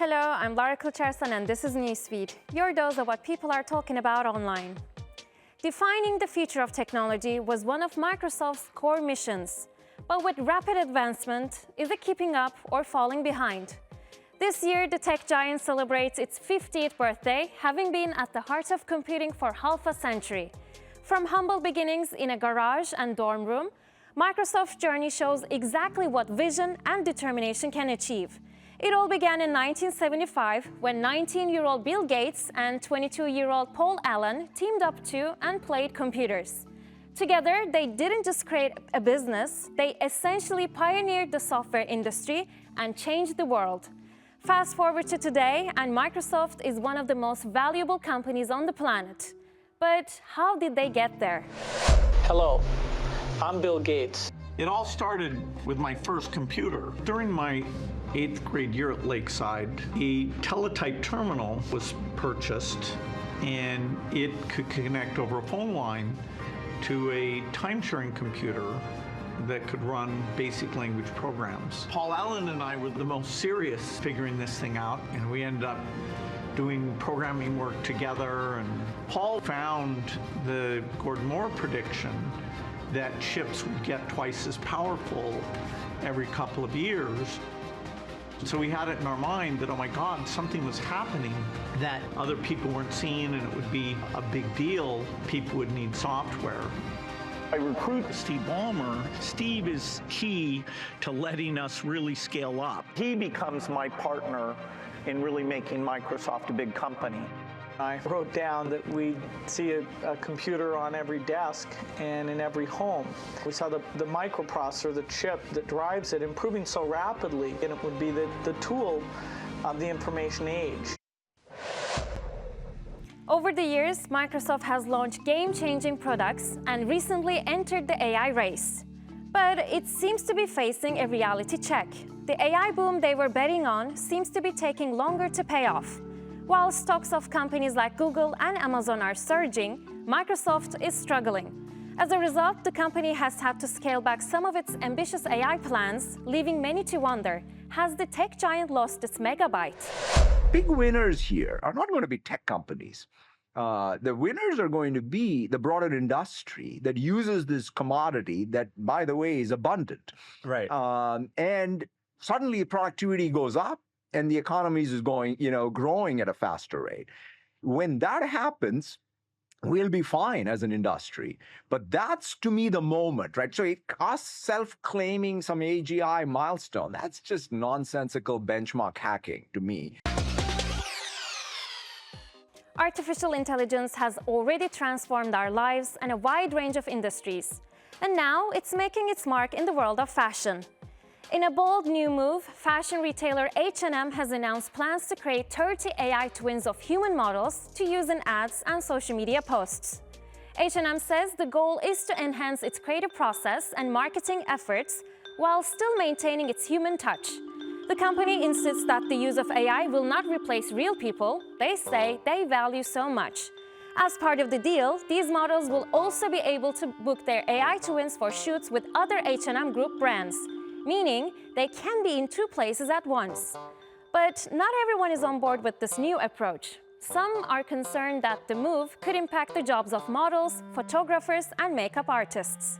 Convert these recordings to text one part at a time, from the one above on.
Hello, I'm Lara Kulchersan and this is Newsfeed, your dose of what people are talking about online. Defining the future of technology was one of Microsoft's core missions. But with rapid advancement, is it keeping up or falling behind? This year, the tech giant celebrates its 50th birthday, having been at the heart of computing for half a century. From humble beginnings in a garage and dorm room, Microsoft's journey shows exactly what vision and determination can achieve. It all began in 1975 when 19-year-old Bill Gates and 22-year-old Paul Allen teamed up to and played computers. Together, they didn't just create a business, they essentially pioneered the software industry and changed the world. Fast forward to today, and Microsoft is one of the most valuable companies on the planet. But how did they get there? Hello, I'm Bill Gates. It all started with my first computer. During my 8th grade year at Lakeside, a teletype terminal was purchased, and it could connect over a phone line to a time-sharing computer that could run basic language programs. Paul Allen and I were the most serious figuring this thing out, and we ended up doing programming work together. And Paul found the Gordon Moore prediction that chips would get twice as powerful every couple of years. So we had it in our mind that, oh my God, something was happening that other people weren't seeing, and it would be a big deal. People would need software. I recruit Steve Ballmer. Steve is key to letting us really scale up. He becomes my partner in really making Microsoft a big company. I wrote down that we see a computer on every desk and in every home. We saw the microprocessor, the chip that drives it, improving so rapidly, and it would be the tool of the information age. Over the years, Microsoft has launched game-changing products and recently entered the AI race. But it seems to be facing a reality check. The AI boom they were betting on seems to be taking longer to pay off. While stocks of companies like Google and Amazon are surging, Microsoft is struggling. As a result, the company has had to scale back some of its ambitious AI plans, leaving many to wonder, has the tech giant lost its megabyte? Big winners here are not going to be tech companies. The winners are going to be the broader industry that uses this commodity that, by the way, is abundant. Right. And suddenly productivity goes up and the economy is going, growing at a faster rate. When that happens, we'll be fine as an industry. But that's, to me, the moment, right? So us self-claiming some AGI milestone, that's just nonsensical benchmark hacking to me. Artificial intelligence has already transformed our lives and a wide range of industries. And now it's making its mark in the world of fashion. In a bold new move, fashion retailer H&M has announced plans to create 30 AI twins of human models to use in ads and social media posts. H&M says the goal is to enhance its creative process and marketing efforts while still maintaining its human touch. The company insists that the use of AI will not replace real people they say they value so much. As part of the deal, these models will also be able to book their AI twins for shoots with other H&M Group brands, meaning they can be in two places at once. But not everyone is on board with this new approach. Some are concerned that the move could impact the jobs of models, photographers, and makeup artists.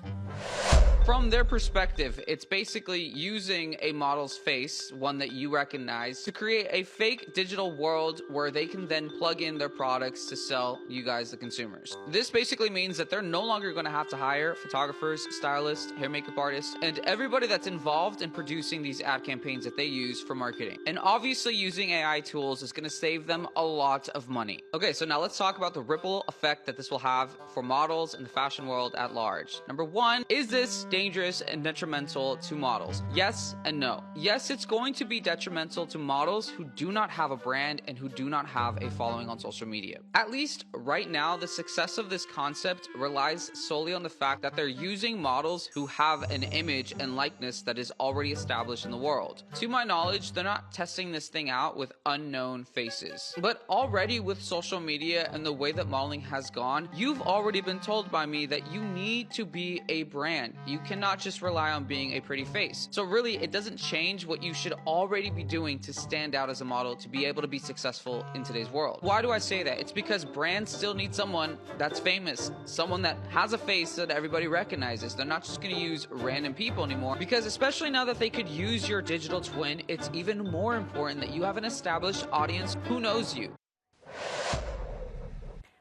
From their perspective, it's basically using a model's face, one that you recognize, to create a fake digital world where they can then plug in their products to sell you guys, the consumers. This basically means that they're no longer going to have to hire photographers, stylists, hair makeup artists, and everybody that's involved in producing these ad campaigns that they use for marketing. And obviously using AI tools is going to save them a lot of money. Okay, so now let's talk about the ripple effect that this will have for models in the fashion world at large. Number one, is this dangerous and detrimental to models? Yes and no. Yes, it's going to be detrimental to models who do not have a brand and who do not have a following on social media. At least right now, the success of this concept relies solely on the fact that they're using models who have an image and likeness that is already established in the world. To my knowledge, they're not testing this thing out with unknown faces. But already with social media and the way that modeling has gone, you've already been told by me that you need to be a brand. You cannot just rely on being a pretty face. So really, it doesn't change what you should already be doing to stand out as a model to be able to be successful in today's world. Why do I say that? It's because brands still need someone that's famous, someone that has a face that everybody recognizes. They're not just going to use random people anymore, because especially now that they could use your digital twin, it's even more important that you have an established audience who knows you.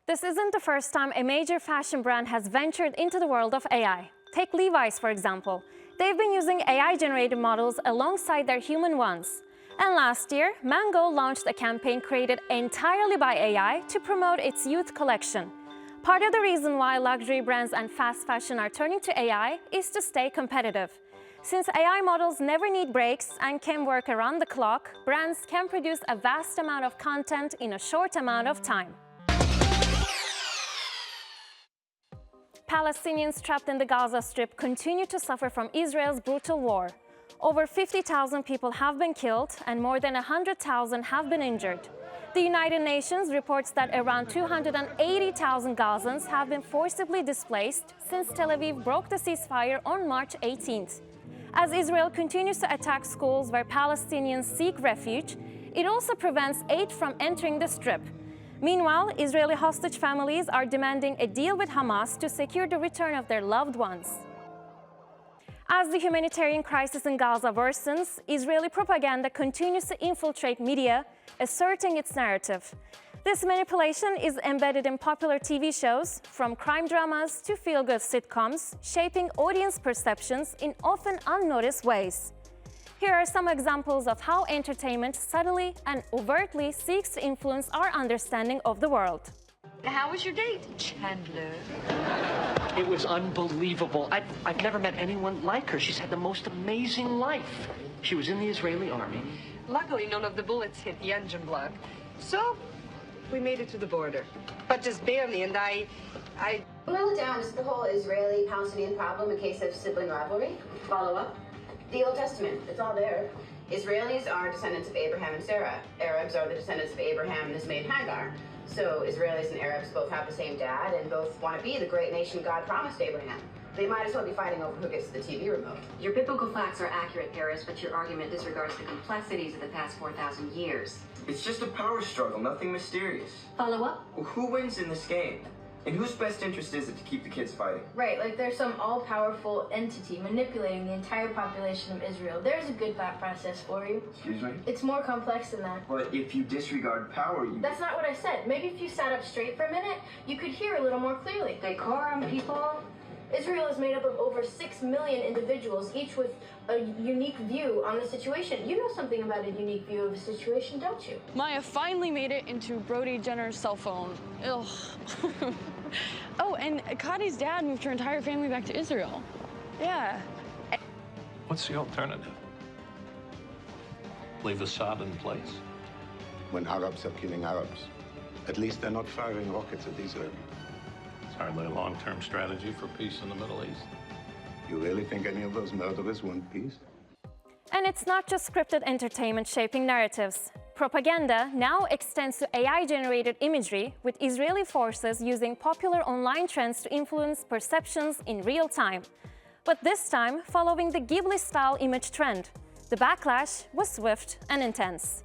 This isn't the first time a major fashion brand has ventured into the world of AI. Take Levi's, for example. They've been using AI-generated models alongside their human ones. And last year, Margot launched a campaign created entirely by AI to promote its youth collection. Part of the reason why luxury brands and fast fashion are turning to AI is to stay competitive. Since AI models never need breaks and can work around the clock, brands can produce a vast amount of content in a short amount of time. Palestinians trapped in the Gaza Strip continue to suffer from Israel's brutal war. Over 50,000 people have been killed and more than 100,000 have been injured. The United Nations reports that around 280,000 Gazans have been forcibly displaced since Tel Aviv broke the ceasefire on March 18th. As Israel continues to attack schools where Palestinians seek refuge, it also prevents aid from entering the Strip. Meanwhile, Israeli hostage families are demanding a deal with Hamas to secure the return of their loved ones. As the humanitarian crisis in Gaza worsens, Israeli propaganda continues to infiltrate media, asserting its narrative. This manipulation is embedded in popular TV shows, from crime dramas to feel-good sitcoms, shaping audience perceptions in often unnoticed ways. Here are some examples of how entertainment subtly and overtly seeks to influence our understanding of the world. How was your date, Chandler? It was unbelievable. I've never met anyone like her. She's had the most amazing life. She was in the Israeli army. Luckily, none of the bullets hit the engine block. So, we made it to the border. But just barely, and I... Boil it down to the whole Israeli-Palestinian problem in case of sibling rivalry. Follow up. The Old Testament, it's all there. Israelis are descendants of Abraham and Sarah. Arabs are the descendants of Abraham and his maid Hagar. So Israelis and Arabs both have the same dad and both want to be the great nation God promised Abraham. They might as well be fighting over who gets the TV remote. Your biblical facts are accurate, Paris, but your argument disregards the complexities of the past 4,000 years. It's just a power struggle, nothing mysterious. Follow up? Well, who wins in this game? And whose best interest is it to keep the kids fighting? Right, like there's some all-powerful entity manipulating the entire population of Israel. There's a good thought process for you. Excuse me? It's more complex than that. But if you disregard power, you... That's not what I said. Maybe if you sat up straight for a minute, you could hear a little more clearly. Decorum, people. Israel is made up of over 6 million individuals, each with a unique view on the situation. You know something about a unique view of a situation, don't you? Maya finally made it into Brody Jenner's cell phone. Ugh. Oh, and Kadi's dad moved her entire family back to Israel. Yeah. What's the alternative? Leave Assad in place? When Arabs are killing Arabs, at least they're not firing rockets at Israel. It's hardly a long-term strategy for peace in the Middle East. You really think any of those murderers want peace? And it's not just scripted entertainment shaping narratives. Propaganda now extends to AI-generated imagery, with Israeli forces using popular online trends to influence perceptions in real time. But this time, following the Ghibli-style image trend. The backlash was swift and intense.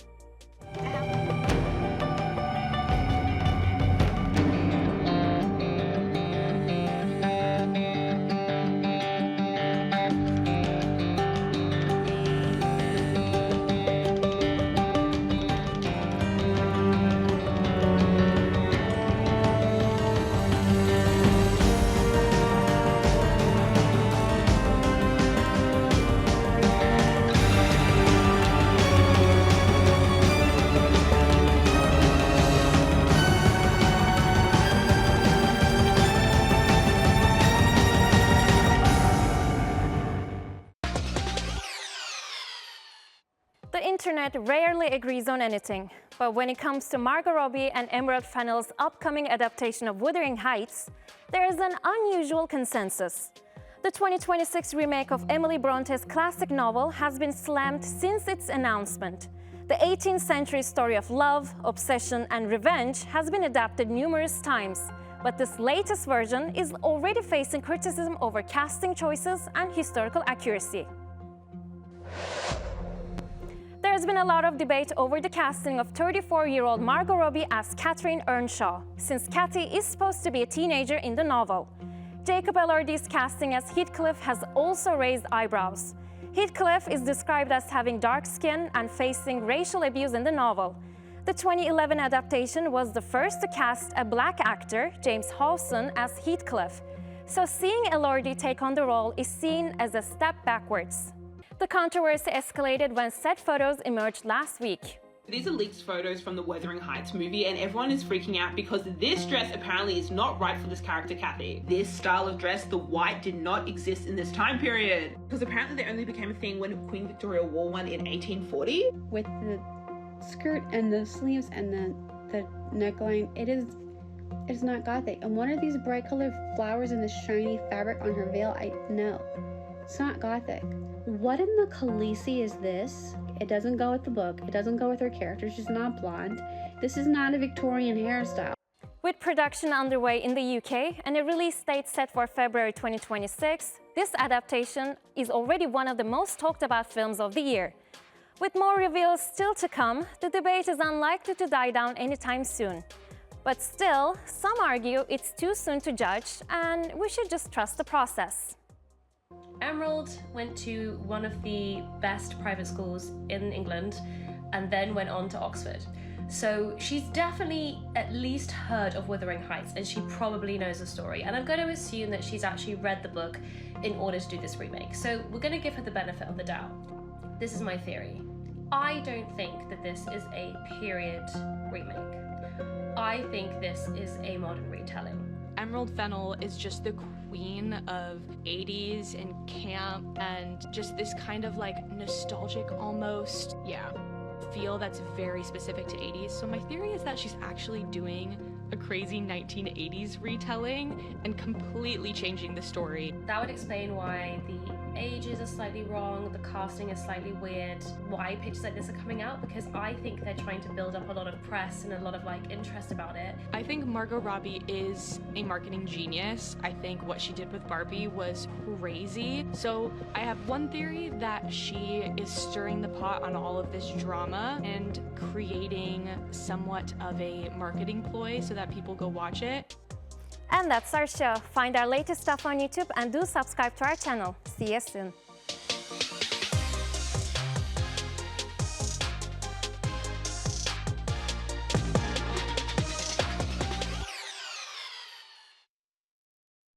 The internet rarely agrees on anything, but when it comes to Margot Robbie and Fennell's upcoming adaptation of Wuthering Heights, there is an unusual consensus. The 2026 remake of Emily Bronte's classic novel has been slammed since its announcement. The 18th century story of love, obsession, and revenge has been adapted numerous times, But this latest version is already facing criticism over casting choices and historical accuracy. There's been a lot of debate over the casting of 34-year-old Margot Robbie as Catherine Earnshaw, since Cathy is supposed to be a teenager in the novel. Jacob Elordi's casting as Heathcliff has also raised eyebrows. Heathcliff is described as having dark skin and facing racial abuse in the novel. The 2011 adaptation was the first to cast a black actor, James Howson, as Heathcliff. So seeing Elordi take on the role is seen as a step backwards. The controversy escalated when set photos emerged last week. These are leaked photos from the Wuthering Heights movie, and everyone is freaking out because this dress apparently is not right for this character, Cathy. This style of dress, the white, did not exist in this time period. Because apparently they only became a thing when Queen Victoria wore one in 1840. With the skirt and the sleeves and the neckline, it is not gothic. And what are these bright colored flowers and this shiny fabric on her veil? No, it's not gothic. What in the Khaleesi is this? It doesn't go with the book. It doesn't go with her character. She's not blonde. This is not a Victorian hairstyle. With production underway in the UK and a release date set for February 2026, this adaptation is already one of the most talked about films of the year. With more reveals still to come, the debate is unlikely to die down anytime soon. But still, some argue it's too soon to judge and we should just trust the process. Emerald went to one of the best private schools in England and then went on to Oxford. So she's definitely at least heard of Wuthering Heights and she probably knows the story. And I'm going to assume that she's actually read the book in order to do this remake. So we're going to give her the benefit of the doubt. This is my theory. I don't think that this is a period remake. I think this is a modern retelling. Emerald Fennell is just the queen of 80s and camp and just this kind of like nostalgic almost, feel that's very specific to 80s. So my theory is that she's actually doing a crazy 1980s retelling and completely changing the story. That would explain why the ages are slightly wrong, the casting is slightly weird, why pitches like this are coming out, because I think they're trying to build up a lot of press and a lot of interest about it. I think Margot Robbie is a marketing genius. I think what she did with Barbie was crazy. So I have one theory that she is stirring the pot on all of this drama and creating somewhat of a marketing ploy so that people go watch it. And that's our show. Find our latest stuff on YouTube and do subscribe to our channel. See you soon.